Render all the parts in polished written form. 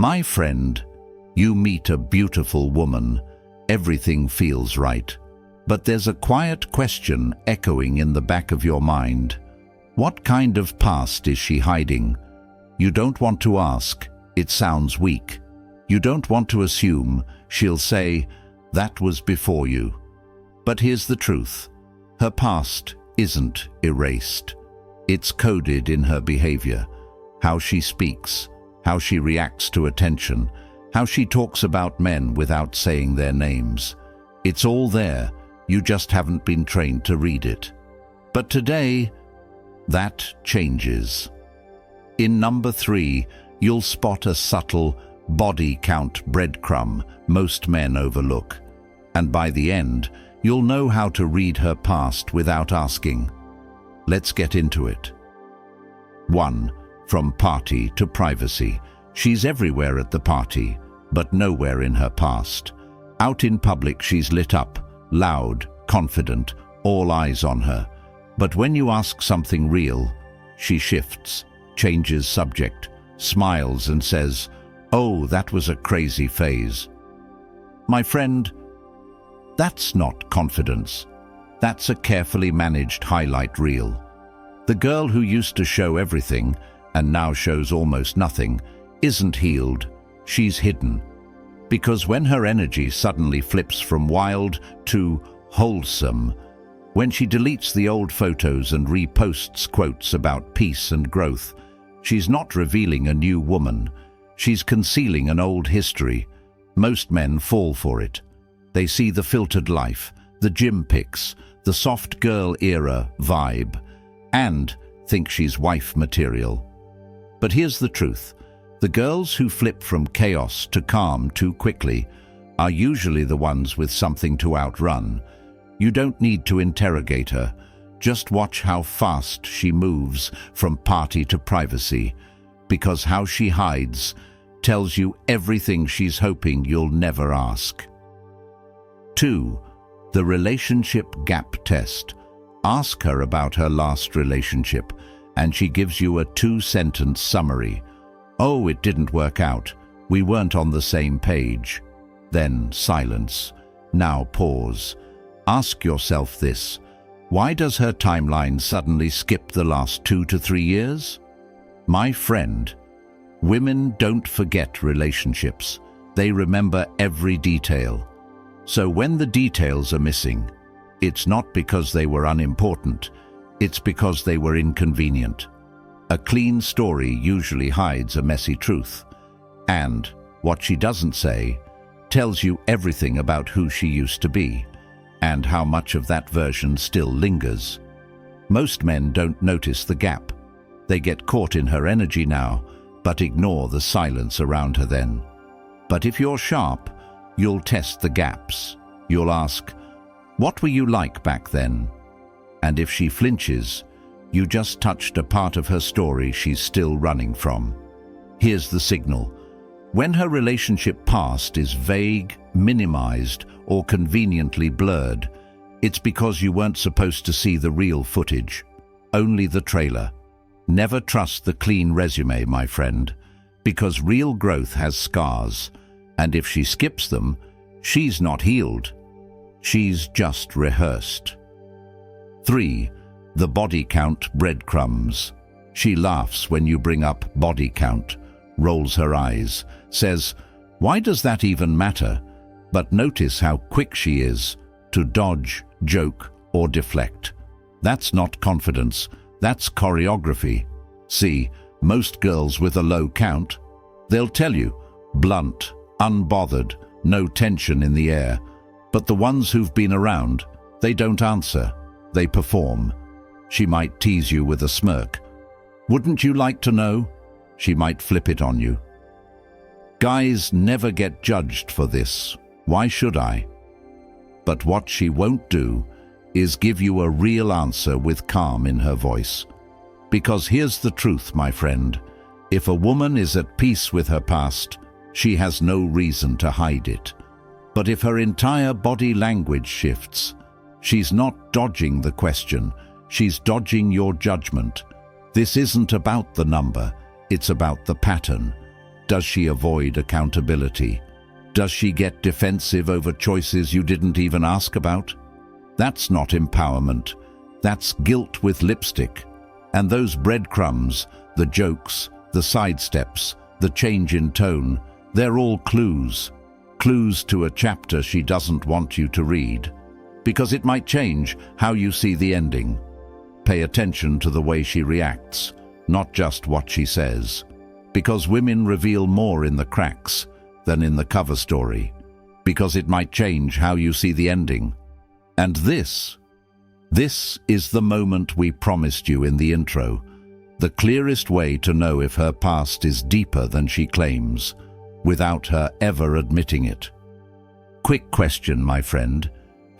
My friend, you meet a beautiful woman, everything feels right. But there's a quiet question echoing in the back of your mind. What kind of past is she hiding? You don't want to ask, it sounds weak. You don't want to assume, she'll say, that was before you. But here's the truth. Her past isn't erased. It's coded in her behavior, how she speaks, how she reacts to attention, how she talks about men without saying their names. It's all there, you just haven't been trained to read it. But today, that changes. In number 3, you'll spot a subtle body count breadcrumb most men overlook. And by the end, you'll know how to read her past without asking. Let's get into it. 1. From party to privacy. She's everywhere at the party, but nowhere in her past. Out in public, she's lit up, loud, confident, all eyes on her. But when you ask something real, she shifts, changes subject, smiles and says, "Oh, that was a crazy phase." My friend, that's not confidence. That's a carefully managed highlight reel. The girl who used to show everything and now shows almost nothing isn't healed, she's hidden. Because when her energy suddenly flips from wild to wholesome, when she deletes the old photos and reposts quotes about peace and growth, she's not revealing a new woman, she's concealing an old history. Most men fall for it. They see the filtered life, the gym pics, the soft girl era vibe, and think she's wife material. But here's the truth. The girls who flip from chaos to calm too quickly are usually the ones with something to outrun. You don't need to interrogate her. Just watch how fast she moves from party to privacy, because how she hides tells you everything she's hoping you'll never ask. 2. The relationship gap test. Ask her about her last relationship, and she gives you a 2-sentence summary. "Oh, it didn't work out. We weren't on the same page." Then silence. Now pause. Ask yourself this. Why does her timeline suddenly skip the last 2 to 3 years? My friend, women don't forget relationships. They remember every detail. So when the details are missing, it's not because they were unimportant, it's because they were inconvenient. A clean story usually hides a messy truth. And what she doesn't say tells you everything about who she used to be and how much of that version still lingers. Most men don't notice the gap. They get caught in her energy now, but ignore the silence around her then. But if you're sharp, you'll test the gaps. You'll ask, "What were you like back then?" And if she flinches, you just touched a part of her story she's still running from. Here's the signal. When her relationship past is vague, minimized, or conveniently blurred, it's because you weren't supposed to see the real footage, only the trailer. Never trust the clean resume, my friend, because real growth has scars, and if she skips them, she's not healed. She's just rehearsed. 3. The body count breadcrumbs. She laughs when you bring up body count, rolls her eyes, says, "Why does that even matter?" But notice how quick she is to dodge, joke, or deflect. That's not confidence, that's choreography. See, most girls with a low count, they'll tell you, blunt, unbothered, no tension in the air. But the ones who've been around, they don't answer, they perform. She might tease you with a smirk. "Wouldn't you like to know?" She might flip it on you. Guys never get judged for this. Why should I? But what she won't do is give you a real answer with calm in her voice. Because here's the truth, my friend. If a woman is at peace with her past, she has no reason to hide it. But if her entire body language shifts, she's not dodging the question, she's dodging your judgment. This isn't about the number, it's about the pattern. Does she avoid accountability? Does she get defensive over choices you didn't even ask about? That's not empowerment. That's guilt with lipstick. And those breadcrumbs, the jokes, the sidesteps, the change in tone, they're all clues. Clues to a chapter she doesn't want you to read. Because it might change how you see the ending. Pay attention to the way she reacts, not just what she says. Because women reveal more in the cracks than in the cover story. Because it might change how you see the ending. And this is the moment we promised you in the intro. The clearest way to know if her past is deeper than she claims, without her ever admitting it. Quick question, my friend.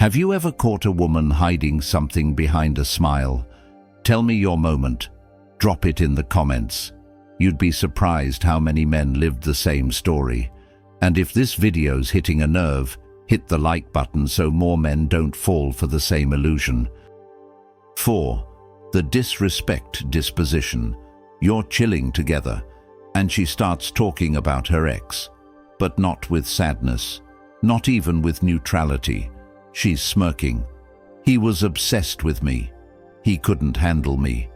Have you ever caught a woman hiding something behind a smile? Tell me your moment. Drop it in the comments. You'd be surprised how many men lived the same story. And if this video's hitting a nerve, hit the like button so more men don't fall for the same illusion. 4. The disrespect disposition. You're chilling together, and she starts talking about her ex, but not with sadness, not even with neutrality. She's smirking. He was obsessed with me. He couldn't handle me.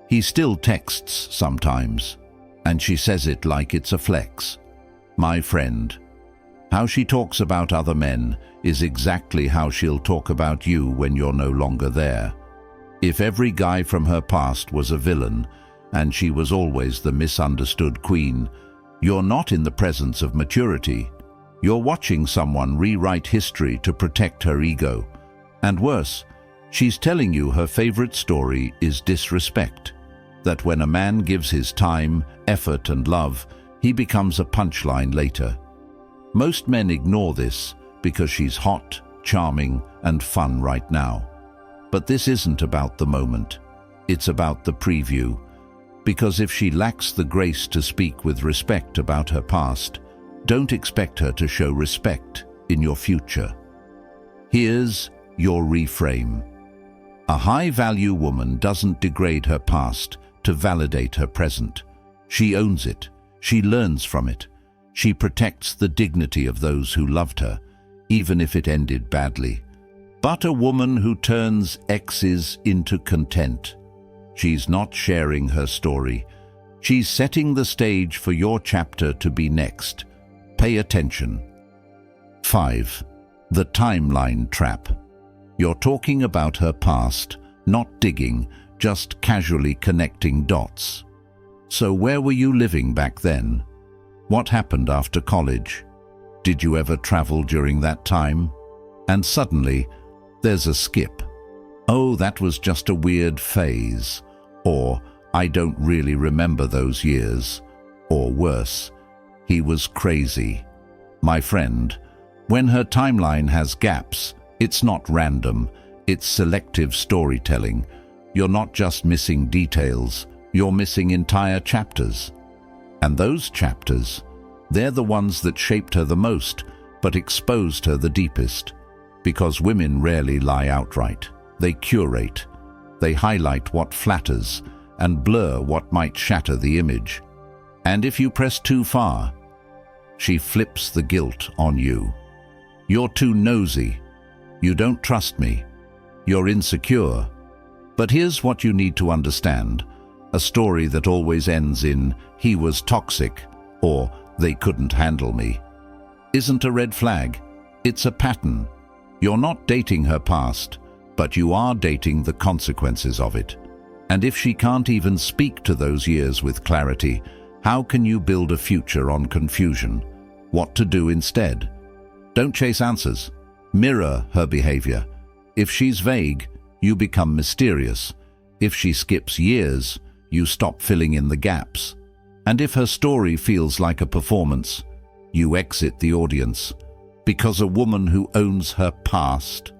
He still texts sometimes, and she says it like it's a flex. My friend, how she talks about other men is exactly how she'll talk about you when you're no longer there. If every guy from her past was a villain, and she was always the misunderstood queen, you're not in the presence of maturity. You're watching someone rewrite history to protect her ego. And worse, she's telling you her favorite story is disrespect. That when a man gives his time, effort and love, he becomes a punchline later. Most men ignore this because she's hot, charming and fun right now. But this isn't about the moment. It's about the preview. Because if she lacks the grace to speak with respect about her past, don't expect her to show respect in your future. Here's your reframe. A high-value woman doesn't degrade her past to validate her present. She owns it. She learns from it. She protects the dignity of those who loved her, even if it ended badly. But a woman who turns exes into content. She's not sharing her story. She's setting the stage for your chapter to be next. Pay attention. 5. The timeline trap. You're talking about her past, not digging, just casually connecting dots. So where were you living back then? What happened after college? Did you ever travel during that time? And suddenly, there's a skip. Oh, that was just a weird phase. Or, I don't really remember those years. Or worse, he was crazy. My friend, when her timeline has gaps, it's not random, it's selective storytelling. You're not just missing details, you're missing entire chapters. And those chapters, they're the ones that shaped her the most, but exposed her the deepest. Because women rarely lie outright. They curate. They highlight what flatters and blur what might shatter the image. And if you press too far, she flips the guilt on you. You're too nosy. You don't trust me. You're insecure. But here's what you need to understand. A story that always ends in, he was toxic, or they couldn't handle me, isn't a red flag. It's a pattern. You're not dating her past, but you are dating the consequences of it. And if she can't even speak to those years with clarity, how can you build a future on confusion? What to do instead? Don't chase answers. Mirror her behavior. If she's vague, you become mysterious. If she skips years, you stop filling in the gaps. And if her story feels like a performance, you exit the audience. Because a woman who owns her past,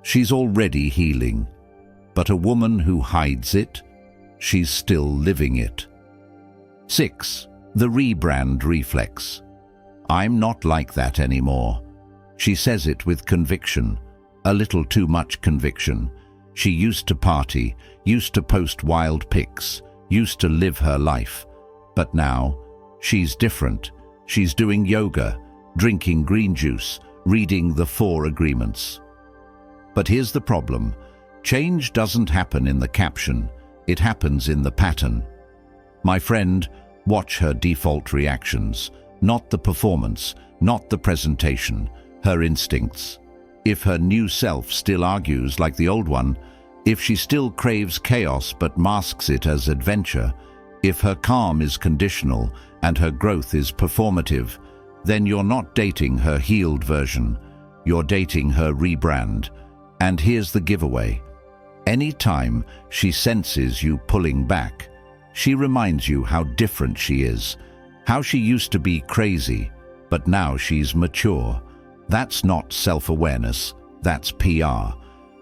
she's already healing. But a woman who hides it, she's still living it. 6. The Rebrand Reflex. I'm not like that anymore. She says it with conviction, a little too much conviction. She used to party, used to post wild pics, used to live her life. But now, She's different. She's doing yoga, drinking green juice, reading the 4 agreements. But here's the problem. Change doesn't happen in the caption. It happens in the pattern. My friend, watch her default reactions, not the performance, not the presentation, her instincts. If her new self still argues like the old one, if she still craves chaos but masks it as adventure, if her calm is conditional and her growth is performative, then you're not dating her healed version, you're dating her rebrand. And here's the giveaway. Anytime she senses you pulling back, she reminds you how different she is, how she used to be crazy, but now she's mature. That's not self-awareness, that's PR.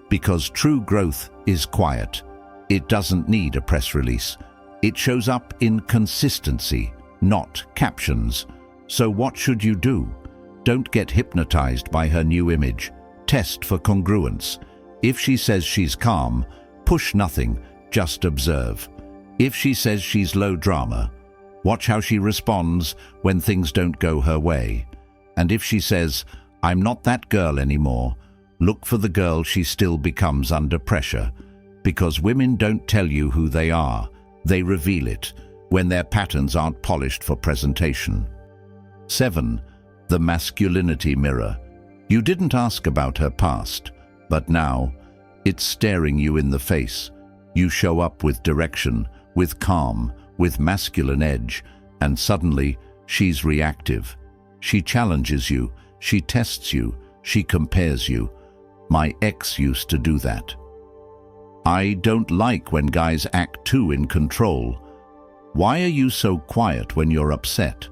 Because true growth is quiet. It doesn't need a press release. It shows up in consistency, not captions. So what should you do? Don't get hypnotized by her new image. Test for congruence. If she says she's calm, push nothing, just observe. If she says she's low drama, watch how she responds when things don't go her way. And if she says, I'm not that girl anymore, look for the girl she still becomes under pressure. Because women don't tell you who they are, they reveal it when their patterns aren't polished for presentation. 7. The Masculinity Mirror. You didn't ask about her past, but now it's staring you in the face. You show up with direction, with calm, with masculine edge, and suddenly she's reactive. She challenges you, she tests you, she compares you. My ex used to do that. I don't like when guys act too in control. Why are you so quiet when you're upset?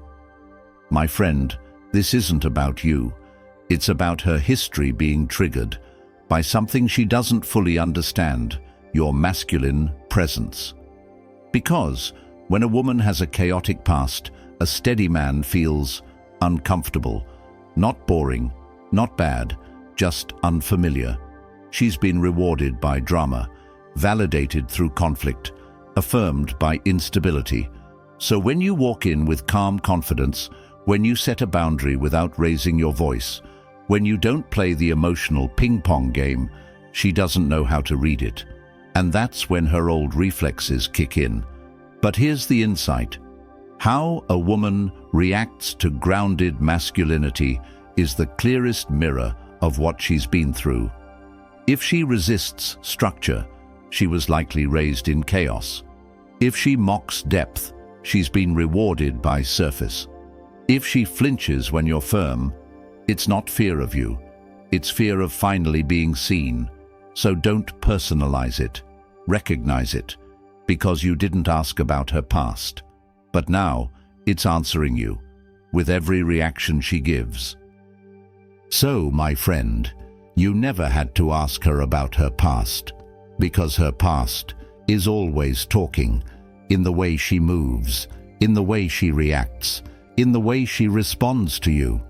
My friend, this isn't about you. It's about her history being triggered by something she doesn't fully understand, your masculine presence. Because when a woman has a chaotic past, a steady man feels uncomfortable, not boring, not bad, just unfamiliar. She's been rewarded by drama, validated through conflict, affirmed by instability. So when you walk in with calm confidence, when you set a boundary without raising your voice, when you don't play the emotional ping-pong game, she doesn't know how to read it. And that's when her old reflexes kick in. But here's the insight. How a woman reacts to grounded masculinity is the clearest mirror of what she's been through. If she resists structure, she was likely raised in chaos. If she mocks depth, she's been rewarded by surface. If she flinches when you're firm, it's not fear of you, it's fear of finally being seen. So don't personalize it, recognize it, because you didn't ask about her past. But now, it's answering you, with every reaction she gives. So, my friend, you never had to ask her about her past, because her past is always talking, in the way she moves, in the way she reacts, in the way she responds to you.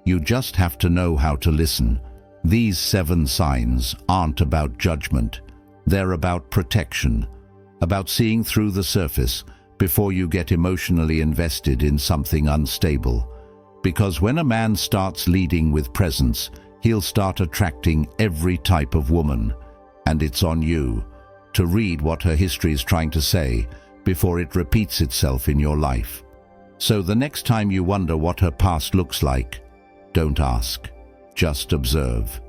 You just have to know how to listen. These 7 signs aren't about judgment. They're about protection, about seeing through the surface before you get emotionally invested in something unstable. Because when a man starts leading with presence, he'll start attracting every type of woman. And it's on you to read what her history is trying to say before it repeats itself in your life. So the next time you wonder what her past looks like, don't ask, just observe.